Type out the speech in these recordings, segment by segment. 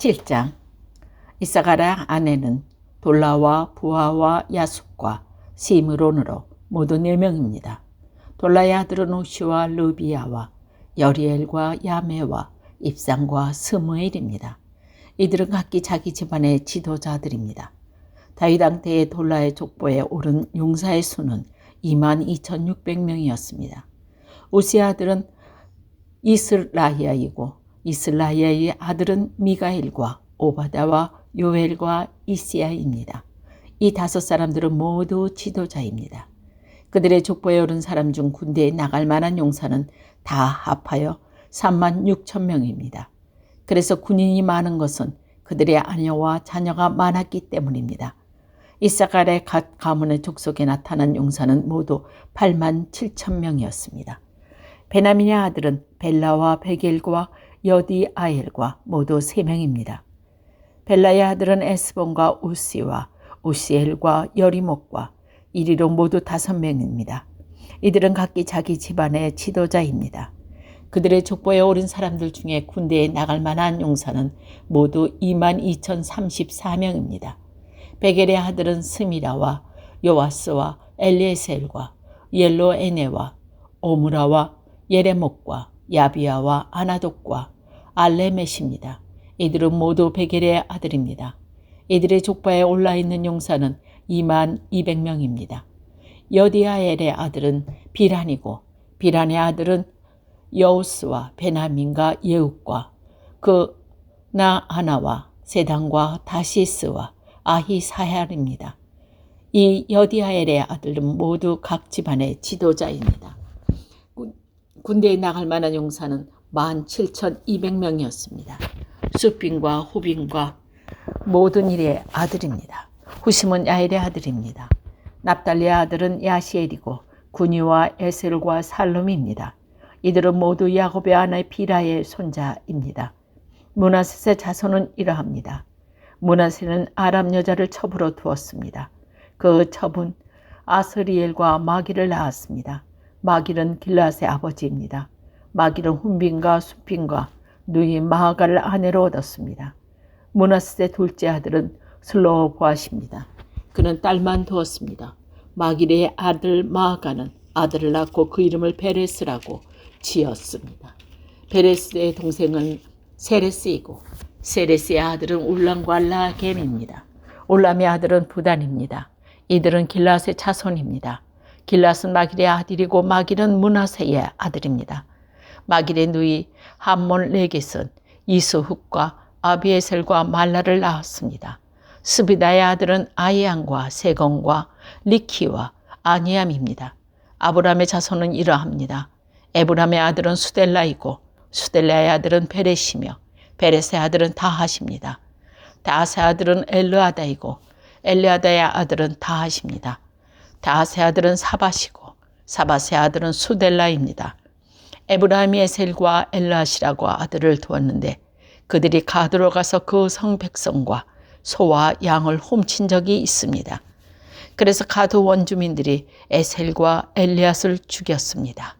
7장. 이사갈의 아내는 돌라와 부하와 야숫과 시므론으로 모두 4명입니다. 돌라의 아들은 우시와 르비야와 여리엘과 야메와 입상과 스무엘입니다. 이들은 각기 자기 집안의 지도자들입니다. 다윗 왕 때에 돌라의 족보에 오른 용사의 수는 22,600명이었습니다. 우시의 아들은 이스라히야이고 이스라히야의 아들은 미가엘과 오바다와 요엘과 이시야입니다. 이 5사람들은 모두 지도자입니다. 그들의 족보에 오른 사람 중 군대에 나갈 만한 용사는 다 합하여 36,000명입니다. 그래서 군인이 많은 것은 그들의 아내와 자녀가 많았기 때문입니다. 이사갈의 갓 가문의 족속에 나타난 용사는 모두 87,000명이었습니다. 베냐민의 아들은 벨라와 베겔과 여디아엘과 모두 3명입니다. 벨라의 아들은 에스본과 우시와 우시엘과 여리목과 이리로 모두 5명입니다. 이들은 각기 자기 집안의 지도자입니다. 그들의 족보에 오른 사람들 중에 군대에 나갈 만한 용사는 모두 22,034명입니다. 베겔의 아들은 스미라와 요아스와 엘리에셀과 옐로에네와 오므라와 예레목과 야비야와 아나독과 알레мет입니다. 이들은 모두 베겔의 아들입니다. 이들의 족보에 올라있는 용사는 22,000명입니다. 여디아엘의 아들은 비란이고 비란의 아들은 여우스와 베냐민과 예욱과 그 나아나와 세단과 다시스와 아히사얄입니다. 이 여디아엘의 아들은 모두 각 집안의 지도자입니다. 군대에 나갈 만한 용사는 17,200명이었습니다. 수빈과 후빈과 모든 일의 아들입니다. 후심은 야엘의 아들입니다. 납달리의 아들은 야시엘이고 군이와 에셀과 살룸입니다. 이들은 모두 야곱의 아내 비라의 손자입니다. 므낫셋의 자손은 이러합니다. 므낫셋은 아람 여자를 첩으로 두었습니다. 그 첩은 아스리엘과 마길을 낳았습니다. 마길은 길앗의 아버지입니다. 마길은 훈빈과 수핀과 누이 마하가를 아내로 얻었습니다. 므낫셋의 둘째 아들은 슬로보앗입니다. 그는 딸만 두었습니다. 마길의 아들 마하가는 아들을 낳고 그 이름을 베레스라고 지었습니다. 베레스의 동생은 세레스이고 세레스의 아들은 울람과 라겜입니다. 울람의 아들은 부단입니다. 이들은 길앗의 자손입니다. 길앗은 마길의 아들이고 마길은 므낫셋의 아들입니다. 마길의 누이 함몬레겟은 이스훅과 아비에셀과 말라를 낳았습니다. 스비다의 아들은 아이안과 세건과 리키와 아니암입니다. 아브람의 자손은 이러합니다. 에브람의 아들은 수델라이고 수델라의 아들은 베렛이며 베렛의 아들은 다핫입니다. 다핫의 아들은 엘르아다이고 엘르아다의 아들은 다핫입니다. 다핫의 아들은 사밧이고 사밧의 아들은 수델라입니다. 에브라임이 에셀과 엘라시라고 아들을 두었는데 그들이 가드로 가서 그 성 백성과 소와 양을 훔친 적이 있습니다. 그래서 가드 원주민들이 에셀과 엘리앗을 죽였습니다.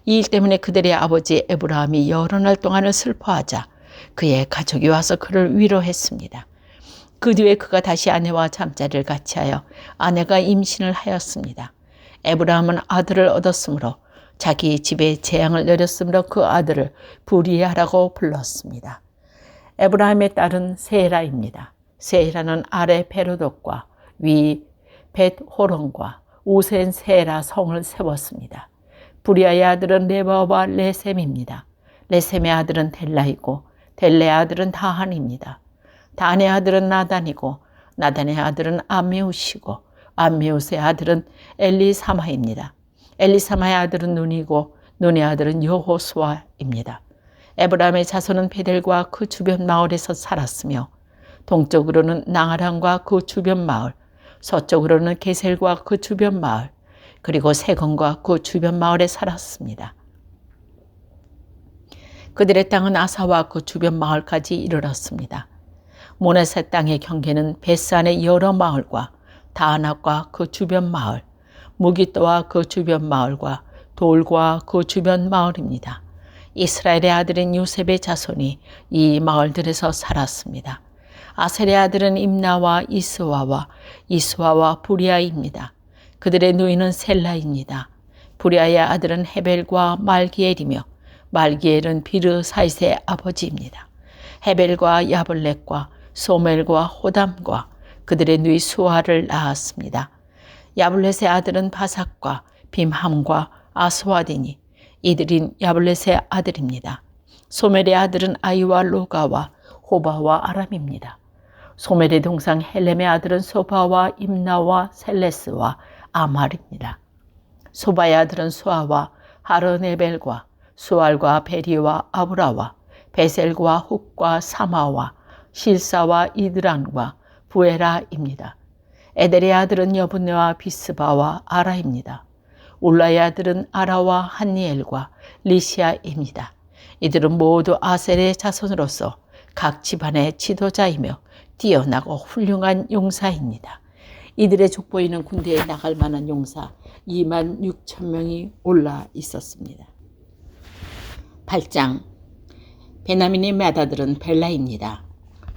이 일 때문에 그들의 아버지 에브라임이 여러 날 동안을 슬퍼하자 그의 가족이 와서 그를 위로했습니다. 그 뒤에 그가 다시 아내와 잠자리를 같이 하여 아내가 임신을 하였습니다. 에브라임은 아들을 얻었으므로 자기 집에 재앙을 내렸으므로 그 아들을 부리아라고 불렀습니다. 에브라임의 딸은 세라입니다. 세라는 아래 베로독과 위 벳호론과 우센 세라 성을 세웠습니다. 부리아의 아들은 레바와 레셈입니다. 레셈의 아들은 델라이고 델레의 아들은 다한입니다. 다한의 아들은 나단이고 나단의 아들은 암미우시고 암미우스의 아들은 엘리사마입니다. 엘리사마의 아들은 눈이고 눈의 아들은 여호수아입니다. 에브라임의 자손은 베델과 그 주변 마을에서 살았으며 동쪽으로는 나하란과 그 주변 마을, 서쪽으로는 게셀과 그 주변 마을, 그리고 세건과 그 주변 마을에 살았습니다. 그들의 땅은 아사와 그 주변 마을까지 이르렀습니다. 모네셋 땅의 경계는 베스안의 여러 마을과 다아낙과 그 주변 마을, 무기또와 그 주변 마을과 돌과 그 주변 마을입니다. 이스라엘의 아들인 요셉의 자손이 이 마을들에서 살았습니다. 아셀의 아들은 임나와 이스와와 이스와와 부리아입니다. 그들의 누이는 셀라입니다. 부리아의 아들은 헤벨과 말기엘이며 말기엘은 비르사잇의 아버지입니다. 헤벨과 야블렛과 소멜과 호담과 그들의 누이 수아를 낳았습니다. 야블렛의 아들은 바삭과 빔함과 아스와디니 이들인 야블렛의 아들입니다. 소멜의 아들은 아이와 로가와 호바와 아람입니다. 소멜의 동상 헬렘의 아들은 소바와 임나와 셀레스와 아말입니다. 소바의 아들은 수아와 하르네벨과 수알과 베리와 아브라와 베셀과 훅과 사마와 실사와 이드란과 부에라입니다. 에델의 아들은 여분네와 비스바와 아라입니다. 울라의 아들은 아라와 한니엘과 리시아입니다. 이들은 모두 아셀의 자손으로서 각 집안의 지도자이며 뛰어나고 훌륭한 용사입니다. 이들의 족보에는 군대에 나갈 만한 용사 2만 6천 명이 올라 있었습니다. 8장 베냐민의 맏아들은 벨라입니다.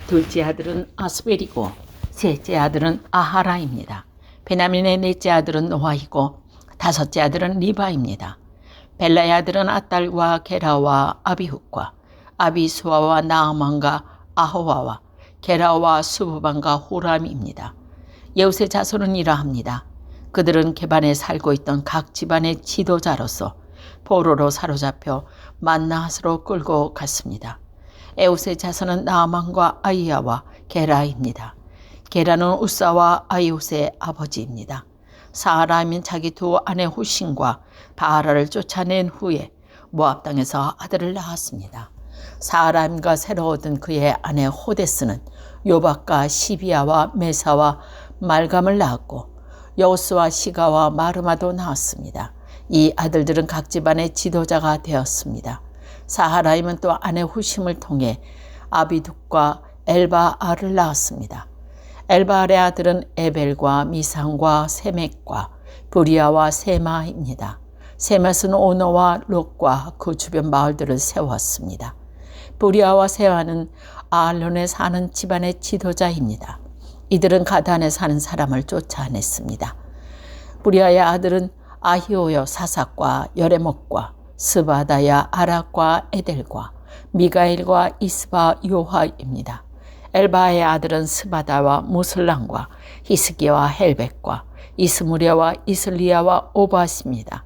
둘째 아들은 아스벨이고 셋째 아들은 아하라입니다. 베냐민의 넷째 아들은 노아이고 다섯째 아들은 리바입니다. 벨라의 아들은 아딸과 게라와 아비훗과 아비수아와 나아만과 아호와와 게라와 수부반과 호람입니다. 예우스의 자손은 이러합니다. 그들은 게반에 살고 있던 각 집안의 지도자로서 포로로 사로잡혀 만나핫으로 끌고 갔습니다. 에웃의 자손은 나아만과 아이야와 게라입니다. 게라는 우사와 아이웃의 아버지입니다. 사하라임은 자기 두 아내 후신과 바하라를 쫓아낸 후에 모압 땅에서 아들을 낳았습니다. 사하라임과 새로 얻은 그의 아내 호데스는 요박과 시비아와 메사와 말감을 낳았고 여우스와 시가와 마르마도 낳았습니다. 이 아들들은 각 집안의 지도자가 되었습니다. 사하라임은 또 아내 후심을 통해 아비둑과 엘바알을 낳았습니다. 엘바알의 아들은 에벨과 미상과 세멕과 브리아와 세마입니다. 세멧은 오너와 롯과 그 주변 마을들을 세웠습니다. 브리아와 세마는 아알론에 사는 집안의 지도자입니다. 이들은 가단에 사는 사람을 쫓아냈습니다. 브리아의 아들은 아히오여 사삭과 여레목과 스바다야 아락과 에델과 미가엘과 이스바 요하입니다. 엘바의 아들은 스바다와 무슬랑과 히스기와 헬백과 이스무리아와 이슬리아와 오바스입니다.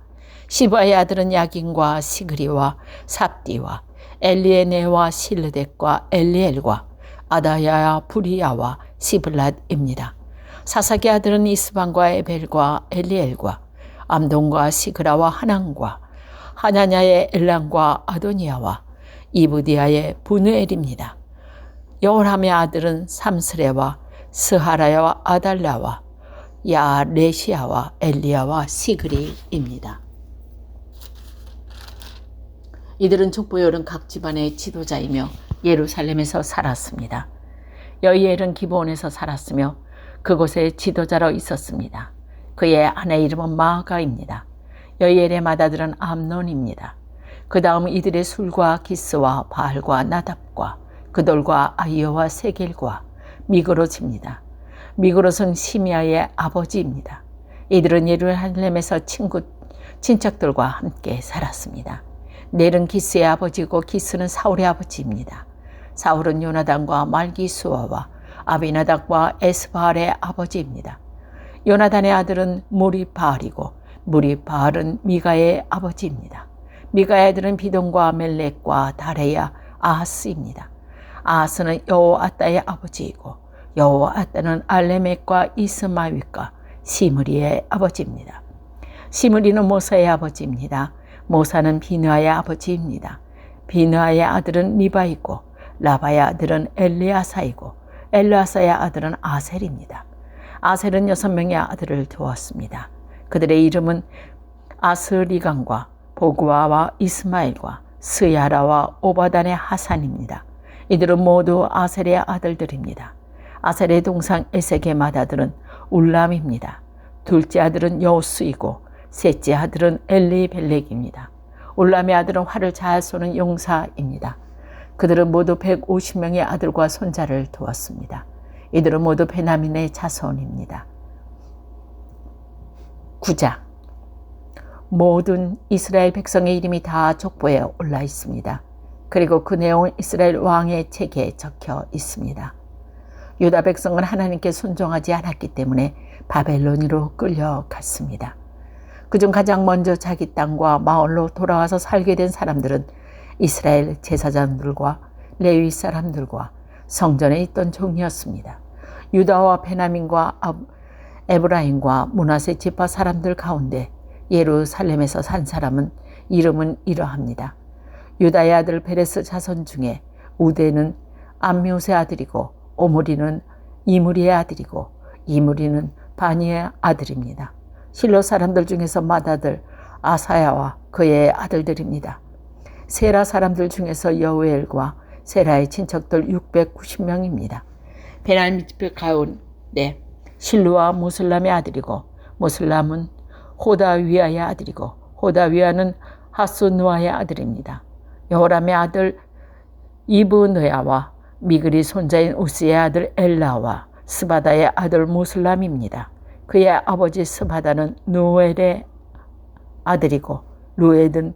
시바의 아들은 야긴과 시그리와 삽디와 엘리에네와 실르덱과 엘리엘과 아다야와 부리아와 시블랏입니다. 사삭의 아들은 이스반과 에벨과 엘리엘과 암돈과 시그라와 하난과 하나냐의 엘랑과 아도니아와 이브디아의 부누엘입니다. 여호람의 아들은 삼스레와 스하라야와 아달라와 야레시아와 엘리야와 시그리입니다. 이들은 족보열은 각 집안의 지도자이며 예루살렘에서 살았습니다. 여이엘은 기브온에서 살았으며 그곳에 지도자로 있었습니다. 그의 아내 이름은 마아가입니다. 여이엘의 맏아들은 암논입니다. 그 다음 이들의 술과 기스와 바알과 나답과 그돌과 아이오와 세겔과 미그롯입니다. 미그롯은 시미아의 아버지입니다. 이들은 예루살렘에서 친척들과 함께 살았습니다. 넬은 기스의 아버지고 기스는 사울의 아버지입니다. 사울은 요나단과 말기수아와 아비나답과 에스바알의 아버지입니다. 요나단의 아들은 무리바알이고 무리바알은 미가의 아버지입니다. 미가의 아들은 비돈과 멜렉과 다레야 아하스입니다. 아하스는 여호아따의 아버지이고 여호아따는 알레멕과 이스마윗과 시므리의 아버지입니다. 시므리는 모사의 아버지입니다. 모사는 비느아의 아버지입니다. 비느아의 아들은 리바이고 라바의 아들은 엘리아사이고 엘리아사의 아들은 아셀입니다. 아셀은 6명의 아들을 두었습니다. 그들의 이름은 아스리강과 보그와와 이스마엘과 스야라와 오바단의 하산입니다. 이들은 모두 아셀의 아들들입니다. 아셀의 동상 에색의 맏아들은 울람입니다. 둘째 아들은 여우스이고 셋째 아들은 엘리벨렉입니다. 올람의 아들은 활을 잘 쏘는 용사입니다. 그들은 모두 150명의 아들과 손자를 두었습니다. 이들은 모두 베냐민의 자손입니다. 9장. 모든 이스라엘 백성의 이름이 다 족보에 올라 있습니다. 그리고 그 내용은 이스라엘 왕의 책에 적혀 있습니다. 유다 백성은 하나님께 순종하지 않았기 때문에 바벨론으로 끌려갔습니다. 그중 가장 먼저 자기 땅과 마을로 돌아와서 살게 된 사람들은 이스라엘 제사장들과 레위 사람들과 성전에 있던 종이었습니다. 유다와 베냐민과 에브라임과 므낫세 지파 사람들 가운데 예루살렘에서 산 사람은 이름은 이러합니다. 유다의 아들 베레스 자손 중에 우데는 암미우스의 아들이고 오므리는 이므리의 아들이고 이므리는 바니의 아들입니다. 실로 사람들 중에서 맏아들 아사야와 그의 아들들입니다. 세라 사람들 중에서 여우엘과 세라의 친척들 690명입니다. 베냐민 지파 가운데 실루와 무슬람의 아들이고 무슬람은 호다위아의 아들이고 호다위아는 하수누아의 아들입니다. 여호람의 아들 이브느야와 미그리 손자인 우스의 아들 엘라와 스바다의 아들 무슬람입니다. 그의 아버지 스바다는 누엘의 아들이고 루엘은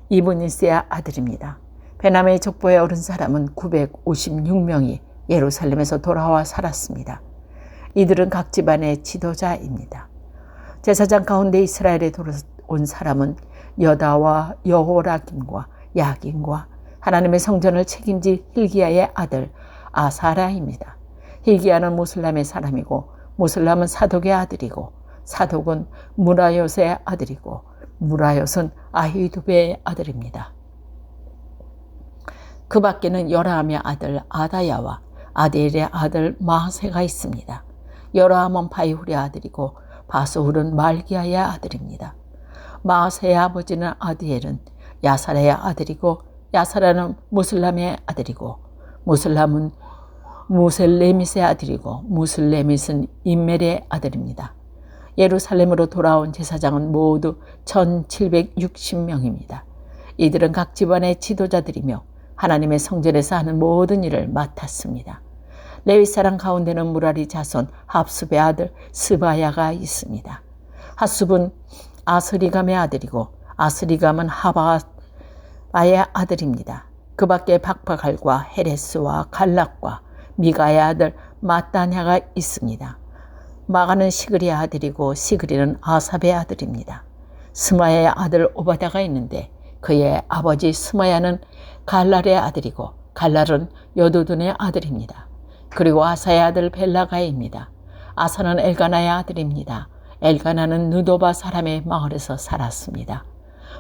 이브니스의 아들입니다. 베냐민의 족보에 오른 사람은 956명이 예루살렘에서 돌아와 살았습니다. 이들은 각 집안의 지도자입니다. 제사장 가운데 이스라엘에 돌아온 사람은 여다와 여호라김과 야긴과 하나님의 성전을 책임질 힐기야의 아들 아사라입니다. 힐기야는 무슬람의 사람이고 무슬람은 사독의 아들이고 사독은 무라요스의 아들이고 무라요스는 아히두베의 아들입니다. 그 밖에는 여라함의 아들 아다야와 아디엘의 아들 마하세가 있습니다. 여라함은 바이훌의 아들이고 바스훌은 말기야의 아들입니다. 마하세의 아버지는 아디엘은 야사라의 아들이고 야사라는 무슬람의 아들이고 무슬람은 무셀레밋의 아들이고 무슬레밋은 임멜의 아들입니다. 예루살렘으로 돌아온 제사장은 모두 1760명입니다. 이들은 각 집안의 지도자들이며 하나님의 성전에서 하는 모든 일을 맡았습니다. 레위 사람 가운데는 무라리 자손 합습의 아들 스바야가 있습니다. 합습은 아스리감의 아들이고 아스리감은 하바의 아들입니다. 그 밖에 박파갈과 헤레스와 갈락과 미가의 아들 마따냐가 있습니다. 마가는 시그리의 아들이고 시그리는 아삽의 아들입니다. 스마야의 아들 오바다가 있는데 그의 아버지 스마야는 갈랄의 아들이고 갈랄은 여도둔의 아들입니다. 그리고 아사의 아들 벨라가입니다. 아사는 엘가나의 아들입니다. 엘가나는 느도바 사람의 마을에서 살았습니다.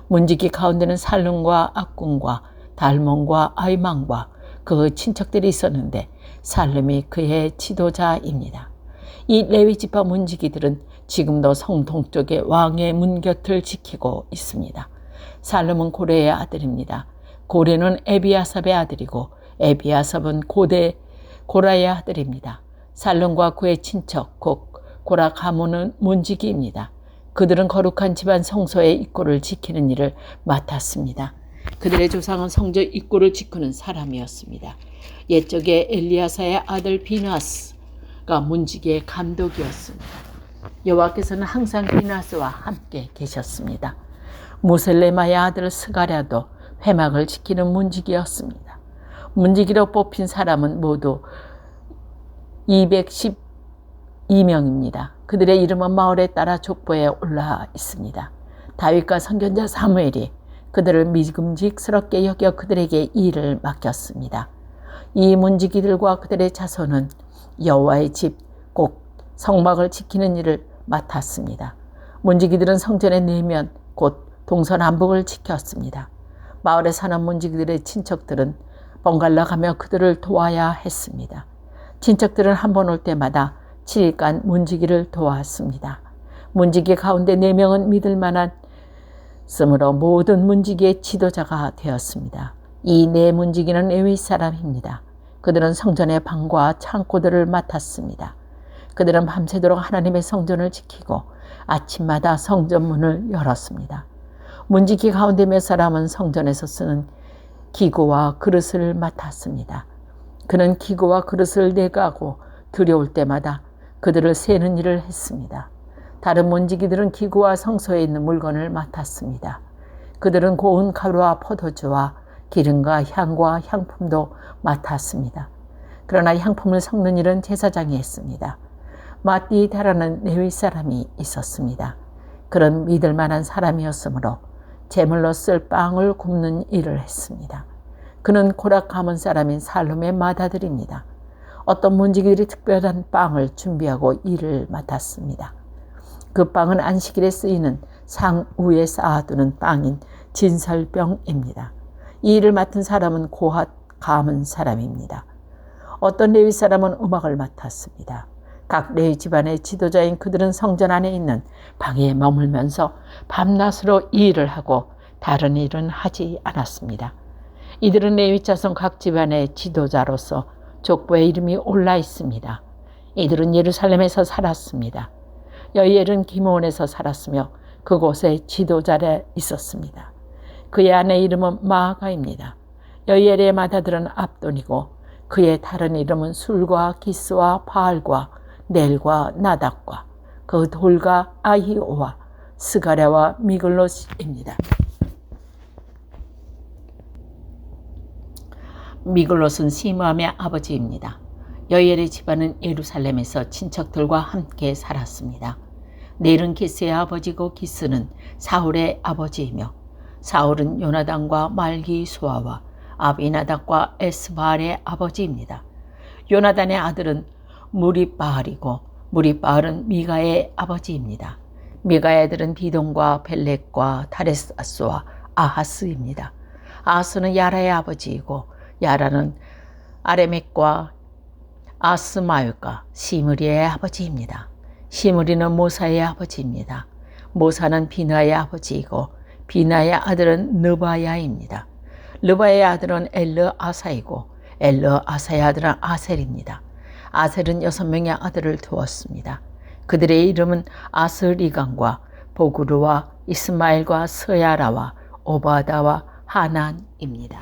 문지기 가운데는 살룸과 악군과 달몬과 아이망과 그 친척들이 있었는데 살룸이 그의 지도자입니다. 이 레위 지파 문지기들은 지금도 성 동쪽의 왕의 문 곁을 지키고 있습니다. 살룸은 고레의 아들입니다. 고레는 에비아삽의 아들이고 에비아삽은 고라의 아들입니다. 살룸과 그의 친척 곧 고라 가문은 문지기입니다. 그들은 거룩한 집안 성소의 입구를 지키는 일을 맡았습니다. 그들의 조상은 성전 입구를 지키는 사람이었습니다. 옛적에 엘리야사의 아들 비나스가 문지기의 감독이었습니다. 여호와께서는 항상 비나스와 함께 계셨습니다. 무셀레마의 아들 스가랴도 회막을 지키는 문지기였습니다. 문지기로 뽑힌 사람은 모두 212명입니다. 그들의 이름은 마을에 따라 족보에 올라 있습니다. 다윗과 선견자 사무엘이 그들을 믿음직스럽게 여겨 그들에게 일을 맡겼습니다. 이 문지기들과 그들의 자손은 여호와의 집 곧 성막을 지키는 일을 맡았습니다. 문지기들은 성전의 내면 곧 동서남북을 지켰습니다. 마을에 사는 문지기들의 친척들은 번갈아 가며 그들을 도와야 했습니다. 친척들은 한 번 올 때마다 7일간 문지기를 도왔습니다. 문지기 가운데 4명은 믿을 만한 쓰므로 모든 문지기의 지도자가 되었습니다. 이 4 문지기는 레위 사람입니다. 그들은 성전의 방과 창고들을 맡았습니다. 그들은 밤새도록 하나님의 성전을 지키고 아침마다 성전문을 열었습니다. 문지기 가운데 몇 사람은 성전에서 쓰는 기구와 그릇을 맡았습니다. 그는 기구와 그릇을 내가고 두려울 때마다 그들을 세는 일을 했습니다. 다른 문지기들은 기구와 성소에 있는 물건을 맡았습니다. 그들은 고운 가루와 포도주와 기름과 향과 향품도 맡았습니다. 그러나 향품을 섞는 일은 제사장이 했습니다. 마띠다라는 레위 사람이 있었습니다. 그런 믿을 만한 사람이었으므로 제물로 쓸 빵을 굽는 일을 했습니다. 그는 고락 가문 사람인 살룸의 맏아들입니다. 어떤 문지기들이 특별한 빵을 준비하고 일을 맡았습니다. 그 빵은 안식일에 쓰이는 상 위에 쌓아두는 빵인 진설병입니다. 이 일을 맡은 사람은 고핫 가문 사람입니다. 어떤 레위 사람은 음악을 맡았습니다. 각 레위 집안의 지도자인 그들은 성전 안에 있는 방에 머물면서 밤낮으로 이 일을 하고 다른 일은 하지 않았습니다. 이들은 레위 자손 각 집안의 지도자로서 족보에 이름이 올라 있습니다. 이들은 예루살렘에서 살았습니다. 여이엘은 기므온에서 살았으며 그곳에 지도자에 있었습니다. 그의 아내 이름은 마아가입니다. 여이엘의 맏아들은 압돈이고 그의 다른 이름은 술과 기스와 바알과 넬과 나답과 그 돌과 아히오와 스가랴와 미글롯입니다. 미글롯은 시므암의 아버지입니다. 여이엘의 집안은 예루살렘에서 친척들과 함께 살았습니다. 넬은 기스의 아버지고 기스는 사울의 아버지이며 사울은 요나단과 말기수아와 아비나답과 에스바알의 아버지입니다. 요나단의 아들은 무리바알이고 무리바알은 미가의 아버지입니다. 미가의 아들은 비동과 벨렉과 다레스와 아하스입니다. 아하스는 야라의 아버지이고 야라는 아레멕과 아스마엘과 시므리의 아버지입니다. 시므리는 모사의 아버지입니다. 모사는 비나의 아버지이고 비나의 아들은 느바야입니다. 느바의 아들은 엘르아사이고 엘르아사의 아들은 아셀입니다. 아셀은 6명의 아들을 두었습니다. 그들의 이름은 아스리강과 보구르와 이스마엘과 스야라와 오바다와 하난입니다.